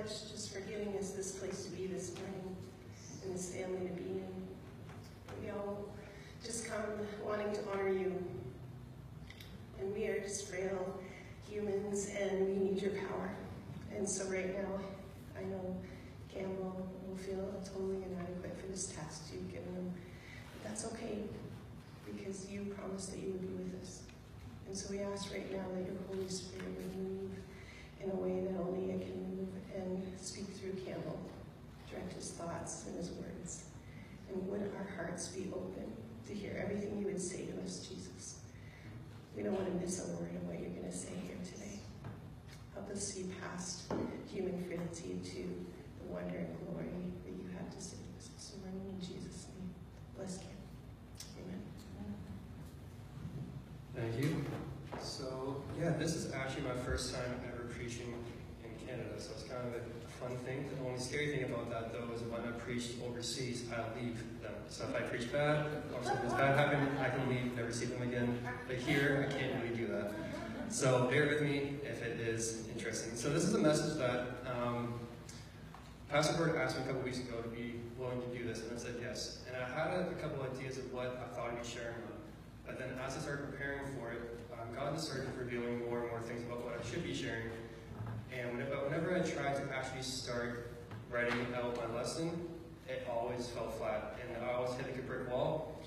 much just for giving us this place to be this morning and this family to be in. We all just come wanting to honor you. And we are just frail humans and we need your power. And so right now, I know Campbell will feel totally inadequate for this task you've given him. But that's okay, because you promised that you would be with us. And so we ask right now that your Holy Spirit would move in a way that only it can move and speak through Campbell, direct his thoughts and his words. And would our hearts be open to hear everything you would say to us, Jesus. We don't want to miss a word of what you're going to say here today. Help us see past human frailty to the wonder and glory that you have to say to us this morning. In Jesus' name, bless Cam. Amen. Thank you. So, yeah, this is actually my first time ever preaching in Canada, so it's kind of a fun thing. The only scary thing about that, though, is when I preached overseas, I leave them. So if I preach bad, or something's bad happened, I can leave, never see them again. But here, I can't really do that. So bear with me if it is interesting. So this is a message that Pastor Bird asked me a couple weeks ago to be willing to do this, and I said yes. And I had a couple ideas of what I thought I'd be sharing on. But then as I started preparing for it, God just started revealing more and more things about what I should be sharing. And whenever I tried to actually start writing out my lesson, it always fell flat, and I always hit like a brick wall.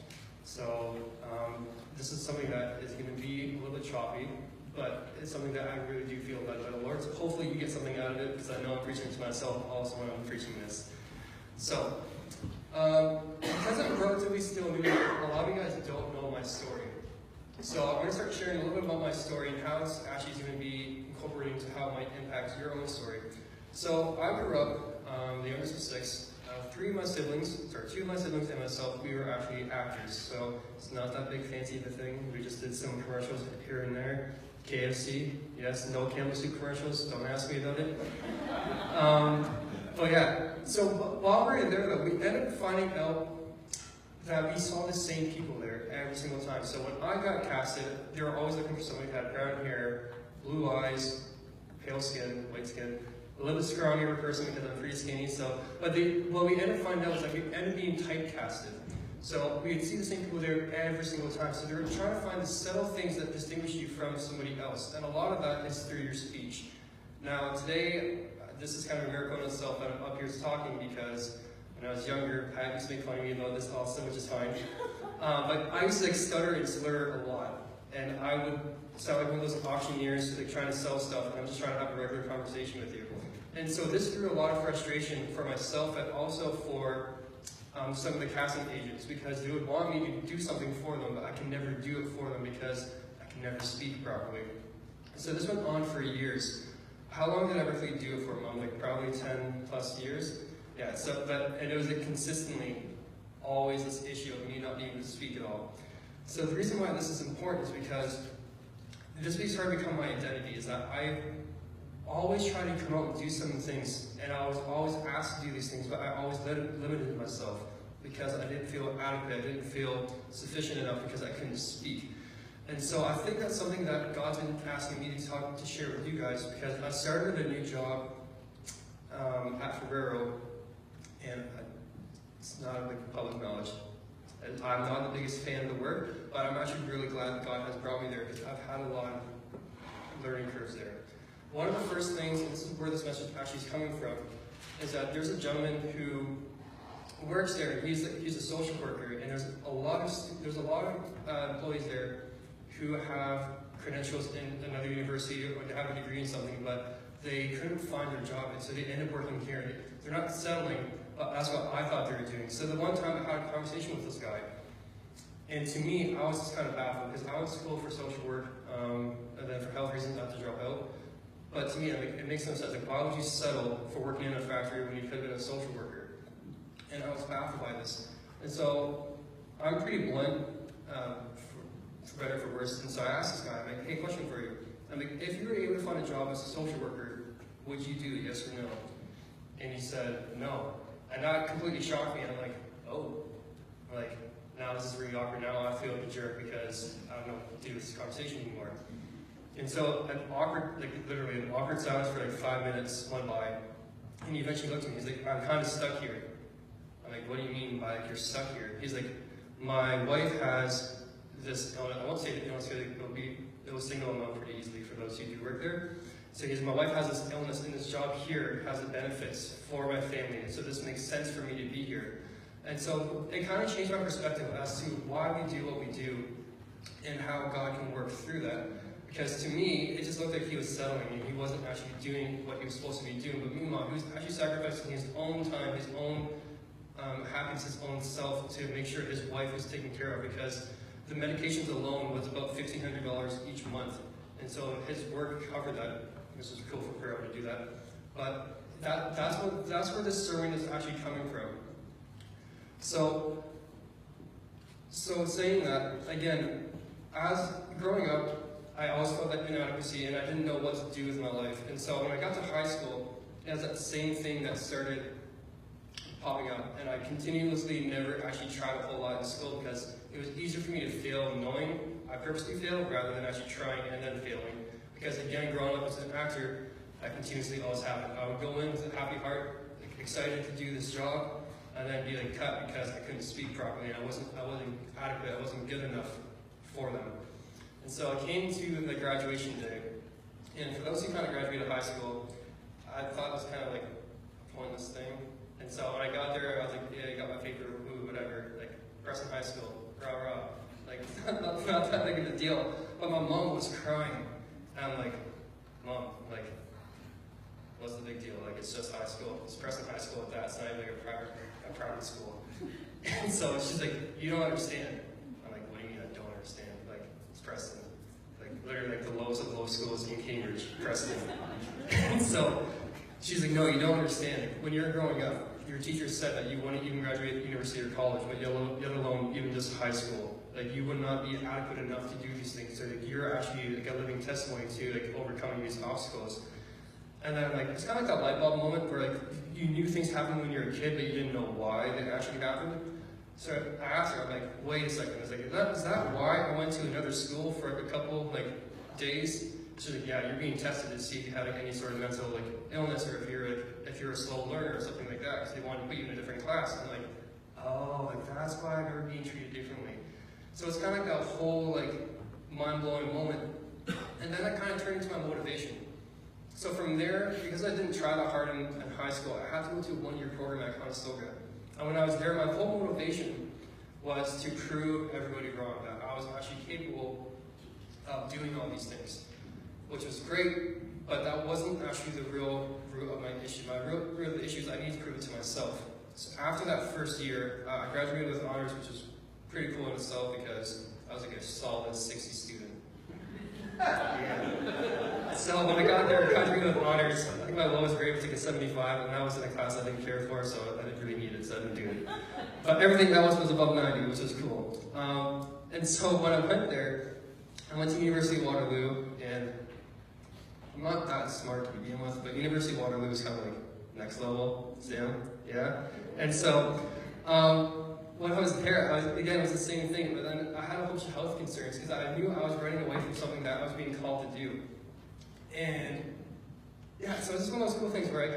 So this is something that is going to be a little bit choppy, but it's something that I really do feel led by the Lord. So hopefully you get something out of it, because I know I'm preaching to myself also when I'm preaching this. So, because I'm relatively still new, a lot of you guys don't know my story. So I'm going to start sharing a little bit about my story and how it's actually going to be incorporated into how it might impact your own story. So I grew up, the youngest of 6. Two of my siblings and myself, we were actually actors. So it's not that big fancy of a thing. We just did some commercials here and there. KFC, yes, no Campbell soup commercials. Don't ask me about it. But yeah, so while we were there, though, we ended up finding out that we saw the same people there every single time. So when I got casted, they were always looking for somebody who had brown hair, blue eyes, pale skin, white skin, a little bit scrawnier person because I'm pretty skinny. So, but what we ended up finding out was that we ended up being typecasted. So we'd see the same people there every single time. So they were trying to find the subtle things that distinguish you from somebody else. And a lot of that is through your speech. Now today, this is kind of a miracle in itself that I'm up here talking, because when I was younger, Pat used to make fun of me about this also, which is fine. But I used to stutter and slur a lot. And I would sound like one of those auctioneers trying to sell stuff, and I'm just trying to have a regular conversation with you. And so this drew a lot of frustration for myself, and also for some of the casting agents, because they would want me to do something for them, but I can never do it for them because I can never speak properly. So this went on for years. How long did I really do it for, Mom? Like probably 10 plus years? Yeah, so and it was consistently always this issue of me not being able to speak at all. So the reason why this is important is because this started to become my identity, is that I always try to come out and do some things, and I was always asked to do these things, but I always limited myself because I didn't feel adequate, I didn't feel sufficient enough because I couldn't speak. And so I think that's something that God's been asking me to share with you guys, because I started a new job at Ferrero, and it's not like public knowledge. I'm not the biggest fan of the work, but I'm actually really glad that God has brought me there, because I've had a lot of learning curves there. One of the first things, and this is where this message actually is coming from, is that there's a gentleman who works there. He's a social worker, and there's a lot of employees there who have credentials in another university or they have a degree in something, but they couldn't find their job, and so they end up working here. They're not settling, but that's what I thought they were doing. So the one time I had a conversation with this guy, and to me, I was just kind of baffled, because I went to school for social work, and then for health reasons I had to drop out. But to me, it makes no sense. Like, why would you settle for working in a factory when you could have been a social worker? And I was baffled by this. And so I'm pretty blunt, for better or for worse. And so I asked this guy, I'm like, hey, question for you. I'm like, if you were able to find a job as a social worker, would you do it, yes or no? And he said, no. And that completely shocked me. And I'm like, oh. Like, now this is really awkward. Now I feel like a jerk because I don't know what to do with this conversation anymore. And so literally an awkward silence for like 5 minutes went by. And he eventually looked at me, he's like, I'm kind of stuck here. I'm like, what do you mean by like, you're stuck here? He's like, my wife has this, I won't say it will signal them out pretty easily for those who do work there. So he says, my wife has this illness and this job here has the benefits for my family, and so this makes sense for me to be here. And so it kind of changed my perspective as to why we do what we do and how God can work through that. Because to me, it just looked like he was settling and he wasn't actually doing what he was supposed to be doing. But meanwhile, he was actually sacrificing his own time, his own happiness, his own self to make sure his wife was taken care of, because the medications alone was about $1,500 each month. And so his work covered that. This was cool for Pharaoh to do that. But that's where this sermon is actually coming from. So saying that, again, as growing up, I always felt that inadequacy and I didn't know what to do with my life. And so when I got to high school, it was that same thing that started popping up. And I continuously never actually tried a whole lot in school because it was easier for me to fail knowing I purposely failed rather than actually trying and then failing. Because again, growing up as an actor, that continuously always happened. I would go in with a happy heart, excited to do this job, and then be like cut because I couldn't speak properly and I wasn't adequate, I wasn't good enough for them. And so I came to the graduation day, and for those who kind of graduated high school, I thought it was kind of like a pointless thing. And so when I got there, I was like, yeah, I got my paper, ooh, whatever, like Preston High School, rah rah. Like, not that big of a deal. But my mom was crying. And I'm like, Mom, like, what's the big deal? Like, it's just high school. It's Preston High School at that. It's not even like a private school. And so she's like, you don't understand. I'm like, what do you mean I don't understand? Like, it's Preston. Like, literally like the lowest of low schools in Cambridge, Preston. And so she's like, no, you don't understand. When you're growing up, your teacher said that you wouldn't even graduate university or college, but let alone even just high school. Like, you would not be adequate enough to do these things. So like, you're actually like a living testimony to like overcoming these obstacles. And then like it's kind of like that light bulb moment where like you knew things happened when you were a kid, but you didn't know why they actually happened. So I asked her, I'm like, wait a second. I was like, is that why I went to another school for like a couple like days? She's like, yeah, you're being tested to see if you had like, any sort of mental like illness or if you're a slow learner or something like that, because they wanted to put you in a different class. And I'm like, oh, like that's why I'm being treated differently. So it's kind of like that whole like mind-blowing moment. And then that kind of turned into my motivation. So from there, because I didn't try that hard in high school, I had to go to a one-year program at Conestoga. And when I was there, my whole motivation was to prove everybody wrong, that I was actually capable of doing all these things, which was great, but that wasn't actually the real root of my issue. My real root of the issue is I need to prove it to myself. So after that first year, I graduated with honors, which was pretty cool in itself because I was like a solid 60 student. Yeah. So when I got there, I graduated with honors. I think my lowest grade was like a 75, and that was in a class I didn't care for, so I didn't really need it, so I didn't do it. But everything else was above 90, which was cool. And so when I went there, I went to University of Waterloo, and I'm not that smart to begin with, but University of Waterloo is kind of like next level, Sam, yeah? And so, when I was there, again, it was the same thing, but then I had a bunch of health concerns because I knew I was running away from something that I was being called to do. And yeah, so it's just one of those cool things where,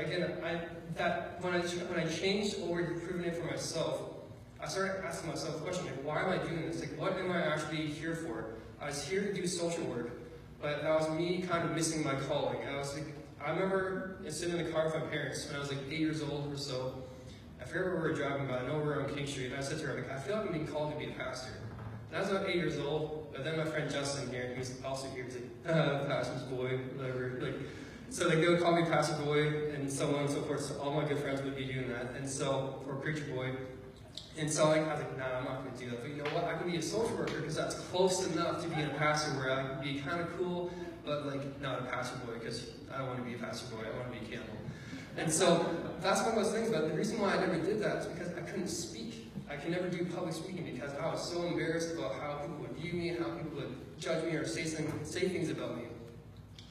when I changed over to proving it for myself, I started asking myself the question, like, why am I doing this? Like, what am I actually here for? I was here to do social work, but that was me kind of missing my calling. I remember sitting in the car with my parents when I was like 8 years old or so. I forget where we were driving, but I know we were on King Street, and I said to her, like, I feel like I'm being called to be a pastor. And I was about 8 years old, but then my friend Justin here, he was also here, he's like, pastor's boy, whatever. Like, so like, they would call me pastor boy, and so on and so forth, so all my good friends would be doing that, and so, or preacher boy. And so like, I was like, nah, I'm not going to do that, but you know what, I can be a social worker, because that's close enough to being a pastor, where I can be kind of cool, but like, not a pastor boy, because I don't want to be a pastor boy, I want to be a Campbell. And so that's one of those things, but the reason why I never did that is because I couldn't speak. I could never do public speaking because I was so embarrassed about how people would view me, how people would judge me or say things about me.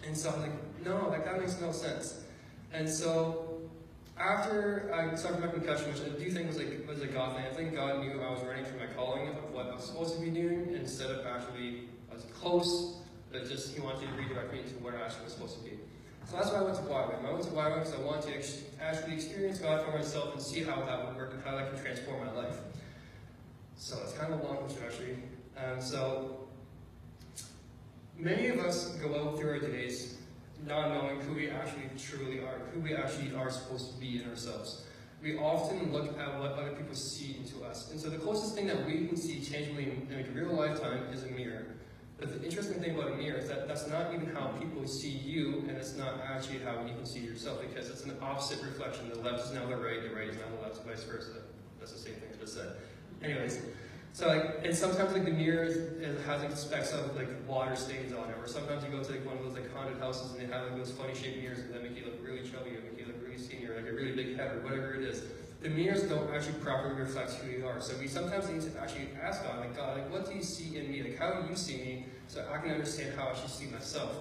And so I'm like, no, like that makes no sense. And so after I suffered my concussion, which I do think was a God thing, I think God knew I was running from my calling of what I was supposed to be doing instead of actually, I was close, but just He wanted to redirect me to what I actually was supposed to be. So that's why I went to YWAM. I went to YWAM because I wanted to actually experience God for myself and see how that would work and how that can transform my life. So it's kind of a long introduction. So many of us go out through our days not knowing who we actually truly are, who we actually are supposed to be in ourselves. We often look at what other people see into us. And so the closest thing that we can see tangibly in real lifetime is a mirror. But the interesting thing about a mirror is that that's not even how people see you, and it's not actually how you can see yourself, because it's an opposite reflection. The left is now the right is now the left, vice versa. That's the same thing I just said. Anyways, so and sometimes the mirror has specks of water stains on it, or sometimes you go to one of those haunted houses and they have those funny shaped mirrors and they make you look really chubby or make you look really senior, like a really big head or whatever it is. The mirrors don't actually properly reflect who you are. So we sometimes need to actually ask God, God, what do you see in me? How do you see me? So I can understand how I should see myself.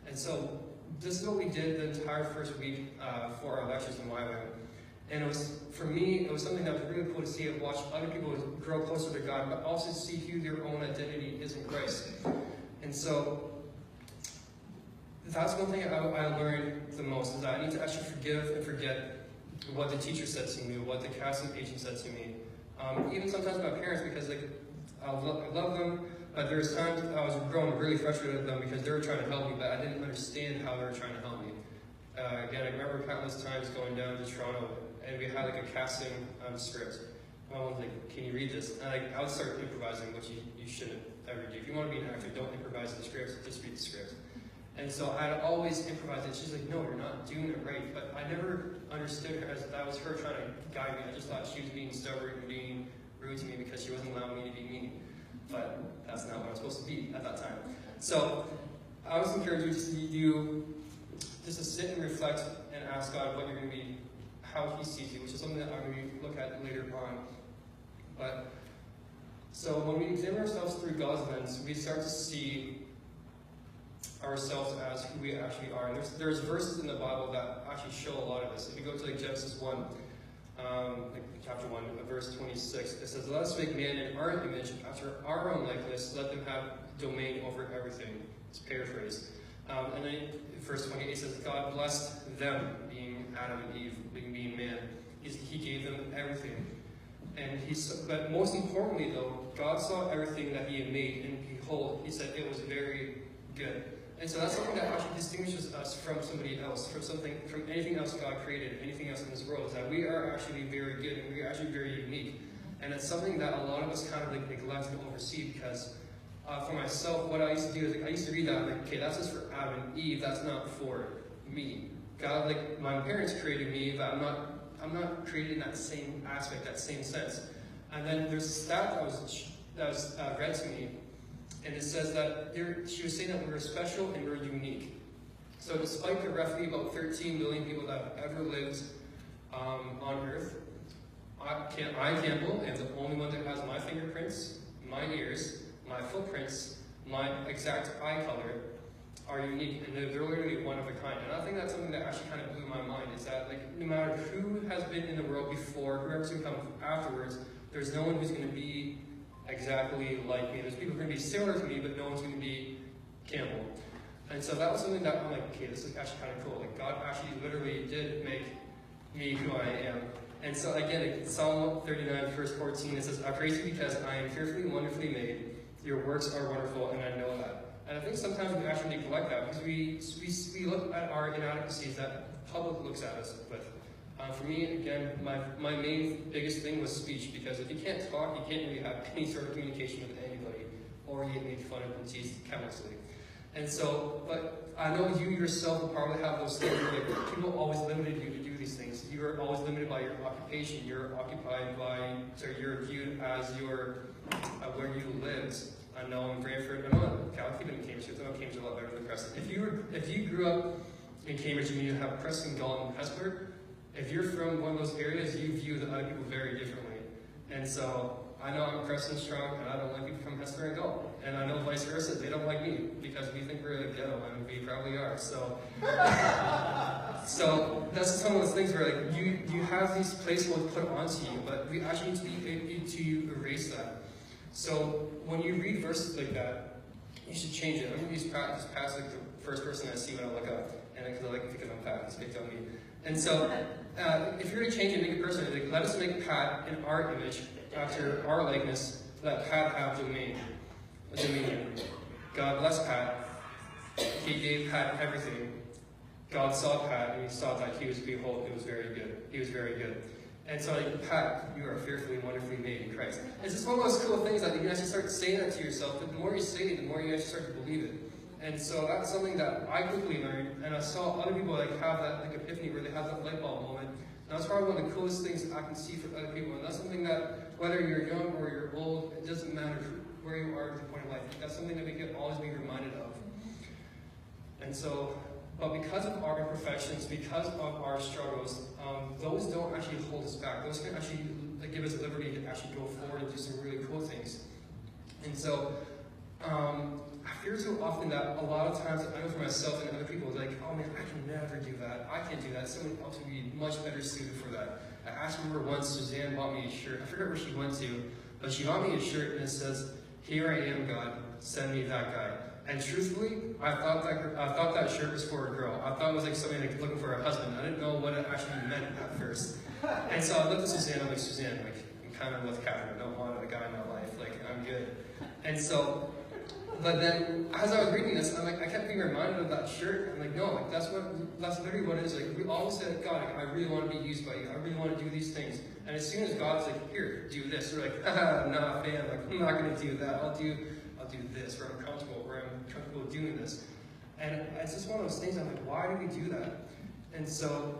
And so this is what we did the entire first week for our lectures in YWAM. And it was, for me, it was something that was really cool to see and watch other people grow closer to God, but also see who their own identity is in Christ. And so that's one thing I learned the most, is that I need to actually forgive and forget what the teacher said to me, what the casting agent said to me. Even sometimes my parents, because I love them, but there was times I was growing really frustrated with them because they were trying to help me, but I didn't understand how they were trying to help me. Again, I remember countless times going down to Toronto, and we had a casting script. My mom was like, can you read this? And I would start improvising, which you shouldn't ever do. If you want to be an actor, don't improvise the script, just read the script. And so I'd always improvise it. She's like, no, you're not doing it right. But I never understood her as that was her trying to guide me. I just thought she was being stubborn and being rude to me because she wasn't allowing me to be me. But that's not what I'm supposed to be at that time. So I always encourage you just to sit and reflect and ask God what you're going to be, how He sees you, which is something that I'm going to look at later on. But so when we examine ourselves through God's lens, we start to see ourselves as who we actually are. And there's verses in the Bible that actually show a lot of this. If you go to Genesis 1, chapter 1, verse 26, it says, let us make man in our image, after our own likeness, let them have domain over everything. It's paraphrased. And then verse 28 says, God blessed them, being Adam and Eve, being man. He gave them everything. And but most importantly, though, God saw everything that He had made, and behold, He said it was very good. And so that's something that actually distinguishes us from somebody else, from anything else God created, anything else in this world, is that we are actually very good, and we are actually very unique. And it's something that a lot of us kind of neglect and oversee, because for myself, what I used to do is I used to read that, okay, that's just for Adam and Eve, that's not for me. God, my parents created me, but I'm not created in that same aspect, that same sense. And then there's a stat that was read to me, and it says that she was saying that we're special and we're unique. So despite the roughly about 13 million people that have ever lived on Earth, I, Campbell, am the only one that has my fingerprints, my ears, my footprints, my exact eye color are unique, and they're literally one of a kind. And I think that's something that actually kind of blew my mind, is that no matter who has been in the world before, whoever's going to come afterwards, there's no one who's going to be exactly like me. There's people who are going to be similar to me, but no one's going to be Campbell. And so that was something that I'm like, okay, this is actually kind of cool. God actually literally did make me who I am. And so again, in Psalm 39, verse 14, it says, I praise you because I am fearfully and wonderfully made. Your works are wonderful, and I know that. And I think sometimes we actually neglect that, because we look at our inadequacies that the public looks at us with. For me, again, my main biggest thing was speech, because if you can't talk, you can't really have any sort of communication with anybody, or you get made fun of and teased countlessly. And so, but I know you yourself will probably have those things where people always limited you to do these things. You are always limited by your occupation. You're occupied by, so you're viewed as your where you lived. I know in Brantford, I know Calcutta and Cambridge, I know Cambridge is a lot better than Preston. If you grew up in Cambridge and you have Preston, Galway, and Hesper, if you're from one of those areas, you view the other people very differently. And so I know I'm Preston strong, and I don't like people from Hesper and Galway. And I know vice versa, they don't like me because we think we're ghetto, and we probably are. So, so that's some of those things where you have these placeholders put onto you, but we actually need to be able to erase that. So when you read verses like that, you should change it. I'm going to use Pat, because Pat's like the first person I see when I look up, and because I like to pick on Pat, he's picked on me. And so, if you're going to change it, make it personal, like, let us make Pat in our image, after our likeness, let Pat have dominion. God bless Pat. He gave Pat everything. God saw Pat, and he saw that he was behold, it was very good. He was very good. And so, like, Pat, you are fearfully and wonderfully made in Christ. It's just one of those cool things that you actually start saying that to yourself, but the more you say it, the more you actually start to believe it. And so that's something that I quickly learned, and I saw other people like have that like epiphany where they have that light bulb moment. And that's probably one of the coolest things I can see for other people. And that's something that, whether you're young or you're old, it doesn't matter where you are at the point of life. That's something that we can always be reminded of. And so, but because of our imperfections, because of our struggles, those don't actually hold us back. Those can actually give us liberty to actually go forward and do some really cool things. And so, I fear too often that a lot of times, I know for myself and other people, like, oh man, I can never do that. I can't do that. Someone else would be much better suited for that. I actually remember once Suzanne bought me a shirt. I forget where she went to, but she bought me a shirt and it says, "Here I am, God, send me that guy." And truthfully, I thought that shirt was for a girl. I thought it was like somebody like looking for a husband. I didn't know what it actually meant at first. And so I looked at Suzanne. I'm like, Suzanne, like, I'm kind of with Catherine. I don't want a guy in my life. Like, I'm good. And so, but then as I was reading this, I'm like, I kept being reminded of that shirt. I'm like, no, like that's literally what it is. Like, we always said, God, like, I really want to be used by you. I really want to do these things. And as soon as God's like, here, do this, we're like, nah, fam, like, I'm not going to do that. I'll do this, where I'm comfortable doing this. And it's just one of those things, I'm like, why do we do that? And so,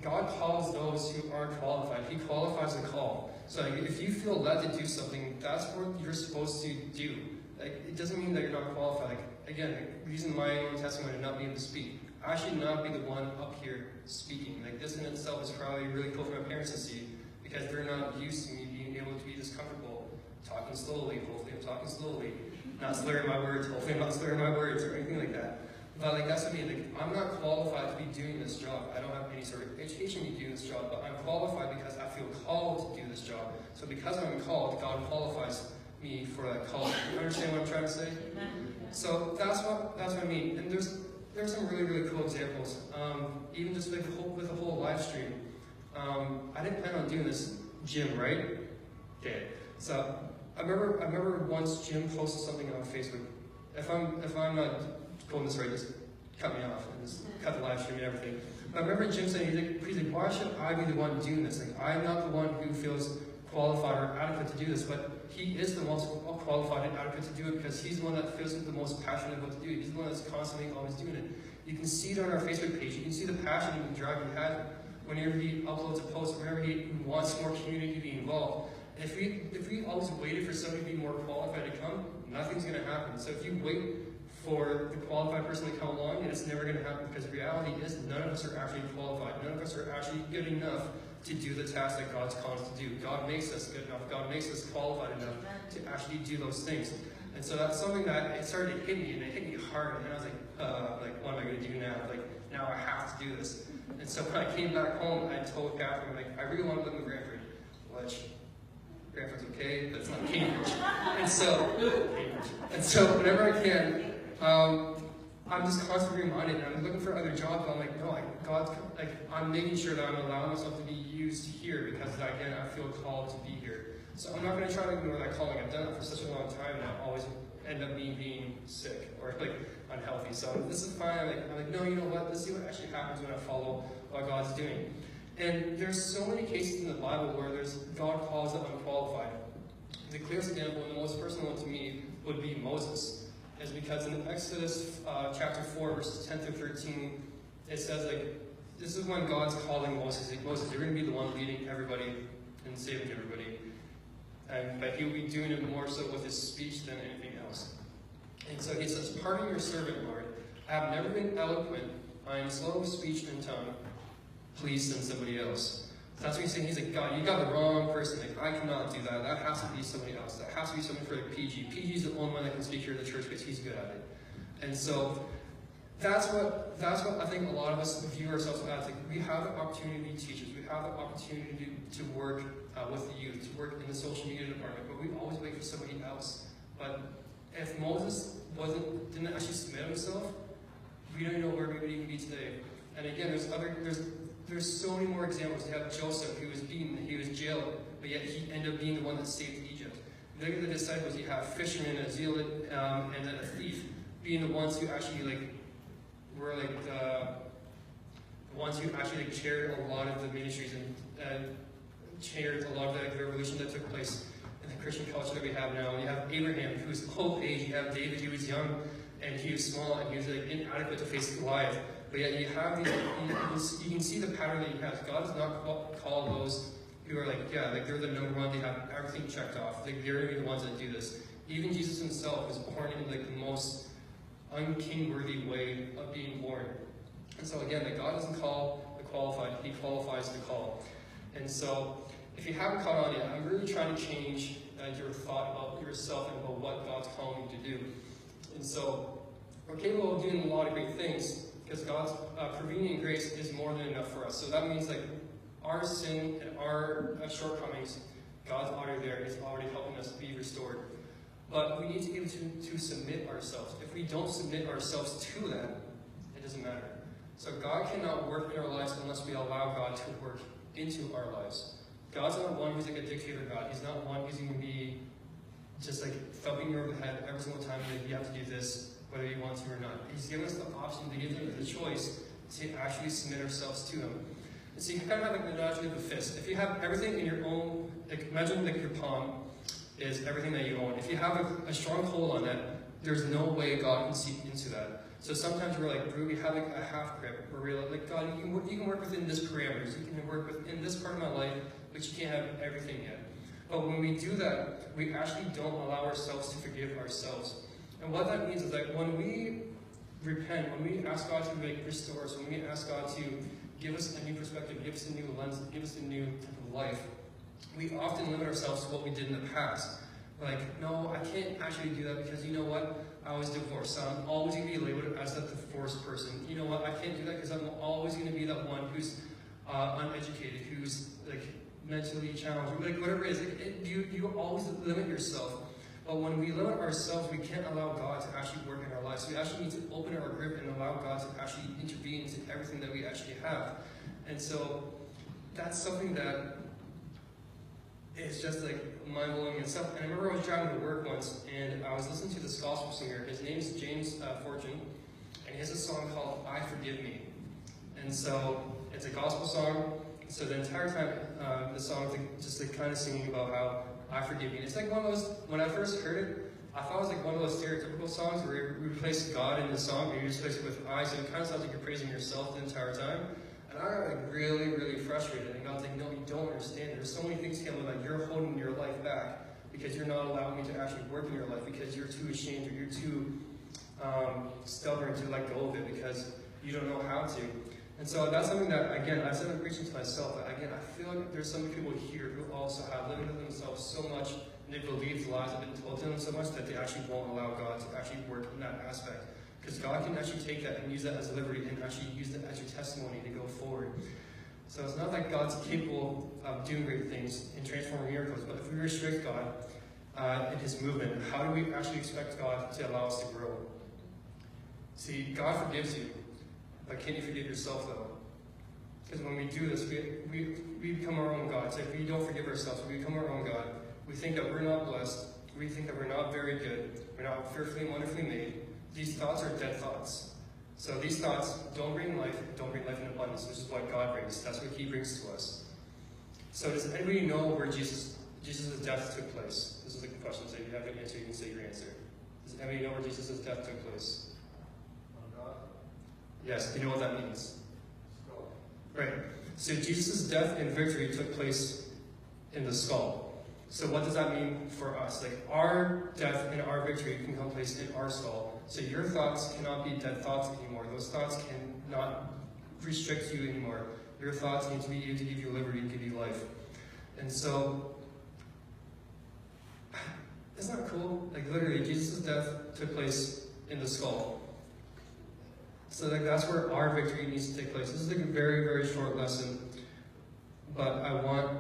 God calls those who aren't qualified. He qualifies the call. So like, if you feel led to do something, that's what you're supposed to do. Like, it doesn't mean that you're not qualified. Like, again, using my own testimony to not be able to speak, I should not be the one up here speaking. Like, this in itself is probably really cool for my parents to see, because they're not used to me being able to be this comfortable, talking slowly. Hopefully I'm talking slowly, not slurring my words. Hopefully I'm not slurring my words or anything like that. But like, that's what I mean. Like, I'm not qualified to be doing this job. I don't have any sort of education to do this job, but I'm qualified because I feel called to do this job. So because I'm called, God qualifies me for that call. You understand what I'm trying to say? So that's what I mean. And there's some really, really cool examples. Even just like with the whole live stream. I didn't plan on doing this, Jim, right? Okay. So I remember once Jim posted something on Facebook. If I'm not going this right, just cut me off and just cut the live stream and everything. But I remember Jim saying, he's like, why should I be the one doing this? Like, I'm not the one who feels qualified or adequate to do this, but he is the most qualified and adequate to do it because he's the one that feels the most passionate about to do it. He's the one that's constantly always doing it. You can see it on our Facebook page. You can see the passion and the drive he has whenever he uploads a post, whenever he wants more community to be involved. And if we always waited for somebody to be more qualified to come, nothing's going to happen. So if you wait for the qualified person to come along, it's never going to happen, because the reality is none of us are actually qualified. None of us are actually good enough to do the task that God's called us to do. God makes us good enough. God makes us qualified enough to actually do those things. And so that's something that it started to hit me, and it hit me hard. And I was like, what am I going to do now? Like, now I have to do this. And so when I came back home, I told Catherine, like, I really want to live in Brantford, which Brantford's okay, but it's not Cambridge. And so whenever I can, I'm just constantly reminded, and I'm looking for other jobs. I'm like, no, I'm making sure that I'm allowing myself to be used here, because again, I feel called to be here. So I'm not going to try to ignore that calling. I've done it for such a long time, and I always end up being sick or like unhealthy. So this is fine. I'm like, no, you know what? Let's see what actually happens when I follow what God's doing. And there's so many cases in the Bible where God calls the unqualified. The clearest example, and the most personal one to me, would be Moses. Is because in Exodus chapter 4, verses 10 through 13, it says, like, this is when God's calling Moses. Like, Moses, you're going to be the one leading everybody and saving everybody. But he'll be doing it more so with his speech than anything else. And so he says, pardon your servant, Lord. I have never been eloquent. I am slow of speech and tongue. Please send somebody else. So that's what he's saying. He's like, God, you got the wrong person. Like, I cannot do that. That has to be somebody else. That has to be someone for like PG. PG is the only one that can speak here at the church because he's good at it. And so that's what I think a lot of us view ourselves as. Like, we have the opportunity to be teachers. We have the opportunity to work with the youth, to work in the social media department, but we always wait for somebody else. But if Moses didn't actually submit himself, we don't know where we would even be today. And again, there's so many more examples. You have Joseph, who was beaten, he was jailed, but yet he ended up being the one that saved Egypt. You look at the disciples, you have fishermen, a zealot, and then a thief, being the ones who actually were the ones who actually chaired a lot of the ministries and chaired a lot of the revolution that took place in the Christian culture that we have now. You have Abraham, who was old age. You have David, who was young, and he was small, and he was inadequate to face Goliath. But yet you have these, you can see the pattern that he has. God does not call those who are they're the number one, they have everything checked off. They're going to be the ones that do this. Even Jesus himself was born in the most unking-worthy way of being born. And so again, that God doesn't call the qualified, he qualifies the call. And so, if you haven't caught on yet, I'm really trying to change your thought about yourself and about what God's calling you to do. And so, we're capable of doing a lot of great things, because God's prevenient grace is more than enough for us. So that means our sin and our shortcomings, God's already there. He's already helping us be restored. But we need to be able to submit ourselves. If we don't submit ourselves to that, it doesn't matter. So God cannot work in our lives unless we allow God to work into our lives. God's not one who's like a dictator God. He's not one who's going to be just thumping you over the head every single time that you have to do this, whether you want to or not. He's given us the option, to give us the choice to actually submit ourselves to him. And so you can kind of have the analogy of a fist. If you have everything in your own, imagine your palm is everything that you own. If you have a strong hold on that, there's no way God can see into that. So sometimes we're we have a half grip, where we're God, you can work within this parameters, you can work within this part of my life, but you can't have everything yet. But when we do that, we actually don't allow ourselves to forgive ourselves. And what that means is when we repent, when we ask God to restore us, when we ask God to give us a new perspective, give us a new lens, give us a new type of life, we often limit ourselves to what we did in the past. No, I can't actually do that because you know what? I was divorced, so I'm always going to be labeled as that divorced person. You know what? I can't do that because I'm always going to be that one who's uneducated, who's mentally challenged, whatever it is. You always limit yourself. But when we limit ourselves, we can't allow God to actually work in our lives. We actually need to open our grip and allow God to actually intervene into everything that we actually have. And so that's something that is just mind-blowing and stuff. And I remember I was driving to work once, and I was listening to this gospel singer. His name is James Fortune, and he has a song called "I Forgive Me." And so it's a gospel song. So the entire time, the song is just kind of singing about how I forgive you. And it's one of those, when I first heard it, I thought it was one of those stereotypical songs where you replace God in the song, and you just replace it with I, so it kind of sounds like you're praising yourself the entire time. And I got really, really frustrated. And God's no, you don't understand. There's so many things, Campbell, that you're holding your life back because you're not allowing me to actually work in your life because you're too ashamed or you're too stubborn to let go of it because you don't know how to. And so that's something that, again, I started preaching to myself. But again, I feel like there's some people here who also have limited themselves so much, and they believe the lies have been told to them so much that they actually won't allow God to actually work in that aspect. Because God can actually take that and use that as liberty and actually use that as your testimony to go forward. So it's not like God's capable of doing great things and transforming miracles, but if we restrict God in his movement, how do we actually expect God to allow us to grow? See, God forgives you. But can you forgive yourself, though? Because when we do this, we become our own gods. If we don't forgive ourselves, we become our own God. We think that we're not blessed. We think that we're not very good. We're not fearfully and wonderfully made. These thoughts are dead thoughts. So these thoughts don't bring life in abundance, which is what God brings. That's what he brings to us. So does anybody know where Jesus' death took place? This is the question. So if you have an answer, you can say your answer. Does anybody know where Jesus' death took place? Yes, do you know what that means? Skull. Right. So Jesus' death and victory took place in the skull. So what does that mean for us? Our death and our victory can come place in our skull. So your thoughts cannot be dead thoughts anymore. Those thoughts cannot restrict you anymore. Your thoughts need to be used to give you liberty, give you life. And so, isn't that cool? Literally, Jesus' death took place in the skull. So that's where our victory needs to take place. This is a very, very short lesson, but I want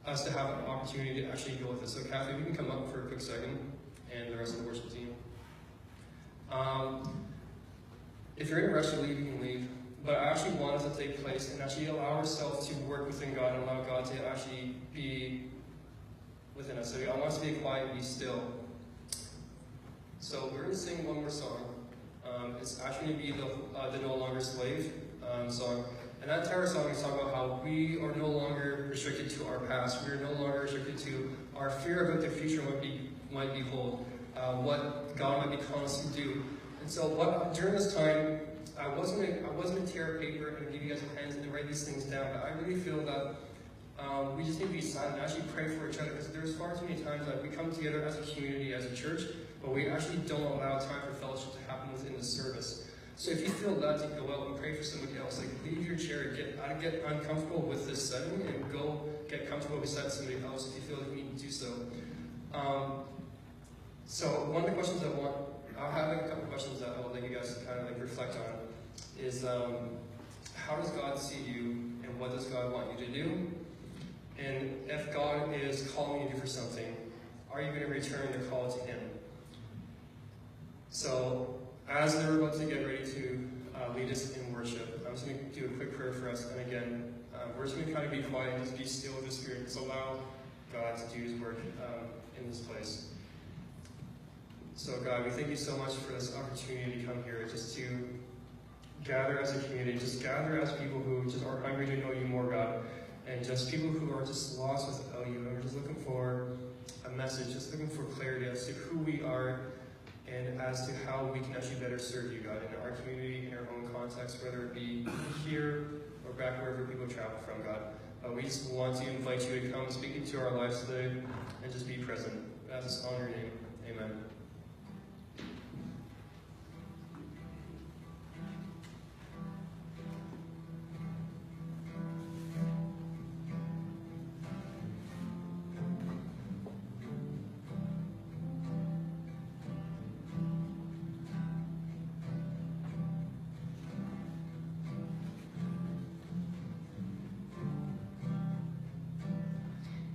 us to have an opportunity to actually go with this. So Kathy, we can come up for a quick second, and the rest of the worship team. If you're in a rush to leave, you can leave. But I actually want it to take place and actually allow ourselves to work within God and allow God to actually be within us. So I want us to be quiet and be still. So we're going to sing one more song. It's actually going to be the No Longer Slave song. And that entire song is talking about how we are no longer restricted to our past. We are no longer restricted to our fear of what the future might behold, what God might be calling us to do. And so during this time, I wasn't going to tear paper and give you guys a pen and write these things down, but I really feel that we just need to be silent and actually pray for each other, because there's far too many times that we come together as a community, as a church, but we actually don't allow time for fellowship to happen within the service. So if you feel led to go out and pray for somebody else, like leave your chair, get uncomfortable with this setting, and go get comfortable beside somebody else if you feel like you need to do so. So one of the questions I'll have a couple questions that I'll let you guys kind of like reflect on is how does God see you, and what does God want you to do? And if God is calling you for something, are you going to return the call to Him? So as they're about to get ready to lead us in worship, I'm just going to do a quick prayer for us. And again, we're just going to kind of be quiet and just be still with the Spirit. Just allow God to do His work in this place. So God, we thank you so much for this opportunity to come here, just to gather as a community, just gather as people who just are hungry to know you more, God, and just people who are just lost without you, and are just looking for a message, just looking for clarity as to who we are, and as to how we can actually better serve you, God, in our community, in our own context, whether it be here or back wherever people travel from, God. We just want to invite you to come speak into our lives today and just be present. As it's on your name. Amen.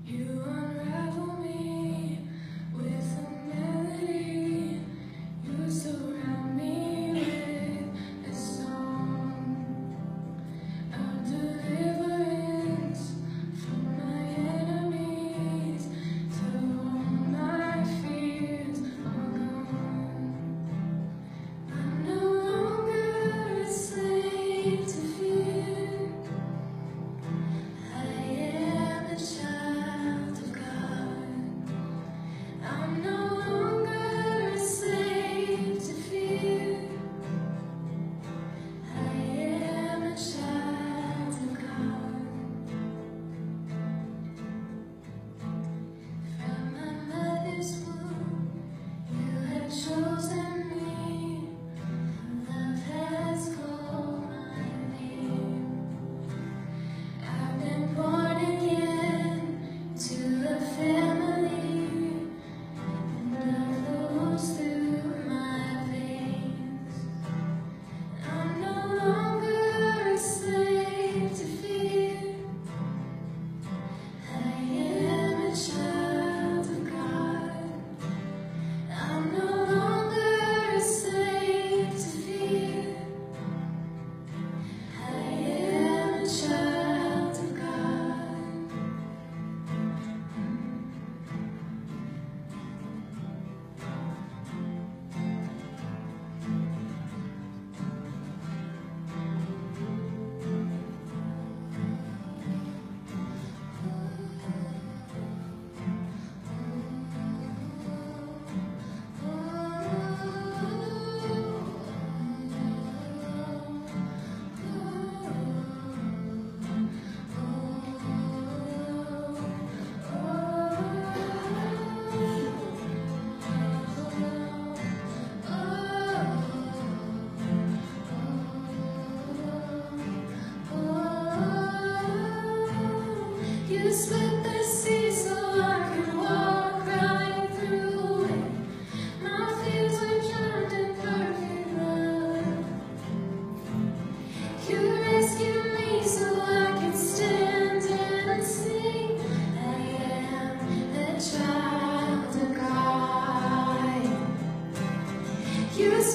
You unravel me with a melody.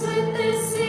with this